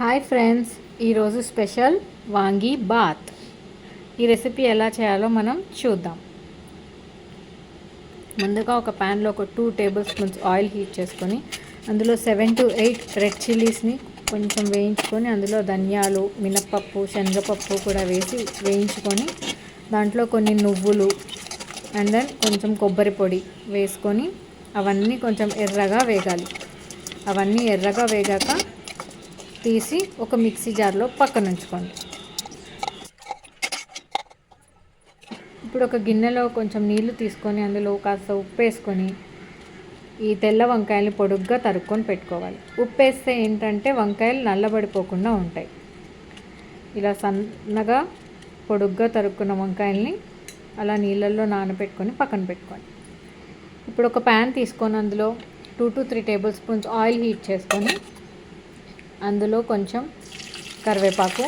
Hi friends, ఈరోజు special vangi bath. ఈ recipe ఎలా చేయాలో మనం చూద్దాం. ముందుగా ఒక ప్యాన్లో ఒక 2 టేబుల్ స్పూన్స్ ఆయిల్ హీట్ చేసుకొని అందులో 7 to 8 రెడ్ చిల్లీస్ని కొంచెం వేయించుకొని అందులో ధనియాలు, మినప్పప్పు, శనగపప్పు కూడా వేసి వేయించుకొని దాంట్లో కొన్ని నువ్వులు అండ్ దెన్ కొంచెం కొబ్బరి పొడి వేసుకొని అవన్నీ కొంచెం ఎర్రగా వేగాలి. అవన్నీ ఎర్రగా వేగాక తీసి ఒక మిక్సీ జార్లో పక్కన ఉంచుకోండి. ఇప్పుడు ఒక గిన్నెలో కొంచెం నీళ్లు తీసుకొని అందులో కాస్త ఉప్పు వేసుకొని ఈ తెల్ల వంకాయల్ని పొడుగ్గా తరుక్కొని పెట్టుకోవాలి. ఉప్పు వేస్తే ఏంటంటే వంకాయలు నల్లబడిపోకుండా ఉంటాయి. ఇలా సన్నగా పొడుగ్గా తరుక్కున్న వంకాయల్ని అలా నీళ్ళల్లో నానబెట్టుకొని పక్కన పెట్టుకోండి. ఇప్పుడు ఒక ప్యాన్ తీసుకొని అందులో 2 to 3 table spoons oil heat చేసుకొని అందులో కొంచెం కరివేపాకు,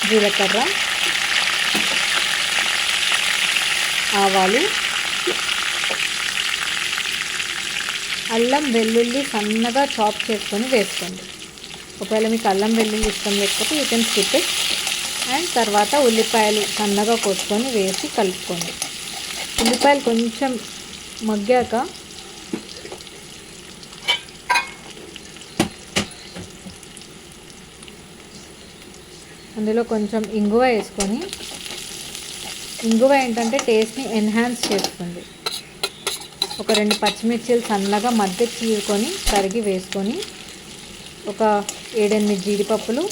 జీలకర్ర, ఆవాలు, అల్లం వెల్లుల్లి సన్నగా చాప్ చేసుకొని వేసుకోండి. ఒకవేళ మీకు అల్లం వెల్లుల్లి ఇష్టం లేకపోతే you can skip it. And తర్వాత ఉల్లిపాయలు సన్నగా కోసుకొని వేసి కలుపుకోండి. ఉల్లిపాయలు కొంచెం మగ్గాక అందులో కొంచెం ఇంగువ వేసుకొని, ఇంగువ ఏంటంటే టేస్ట్ని ఎన్హాన్స్ చేస్తుంది. ఒక 2 పచ్చిమిర్చీలు సన్నగా మధ్య చీరుకొని తరిగి వేసుకొని ఒక 7-8 జీడిపప్పులు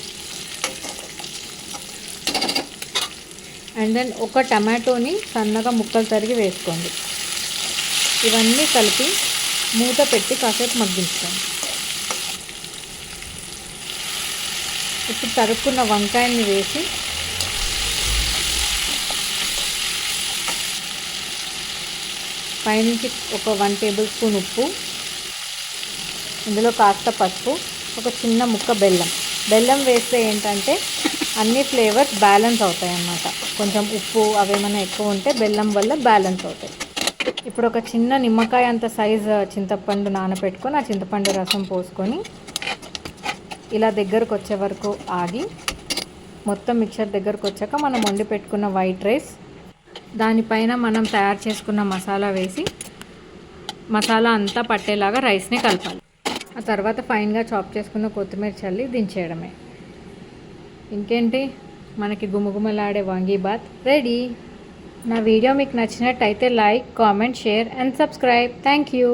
అండ్ దెన్ ఒక టమాటోని సన్నగా ముక్కలు తరిగి వేసుకోండి. ఇవన్నీ కలిపి మూత పెట్టి కాసేపు మగ్గించుకోండి. ఇప్పుడు తరుక్కున్న వంకాయల్ని వేసి పైనుంచి ఒక 1 టేబుల్ స్పూన్ ఉప్పు, ఇందులో కాస్త పసుపు, ఒక చిన్న ముక్క బెల్లం వేస్తే ఏంటంటే అన్ని ఫ్లేవర్స్ బ్యాలెన్స్ అవుతాయి అన్నమాట. కొంచెం ఉప్పు అవేమైనా ఎక్కువ ఉంటే బెల్లం వల్ల బ్యాలెన్స్ అవుతాయి. ఇప్పుడు ఒక చిన్న నిమ్మకాయ అంత సైజు చింతపండు నానబెట్టుకొని ఆ చింతపండు రసం పోసుకొని ఇలా దగ్గరకు వచ్చే వరకు ఆగి మొత్తం మిక్చర్ దగ్గరకు వచ్చాక మనం వండి పెట్టుకున్న వైట్ రైస్ దానిపైన మనం తయారు చేసుకున్న మసాలా వేసి మసాలా అంతా పట్టేలాగా రైస్ని కలపాలి. ఆ తర్వాత ఫైన్గా చాప్ చేసుకున్న కొత్తిమీర చల్లి దించేయడమే. ఇంకేంటి, మనకి గుమగుమలాడే వాంగీ బాత్ రెడీ. నా వీడియో మీకు నచ్చినట్టయితే like, comment, share and subscribe. Thank you.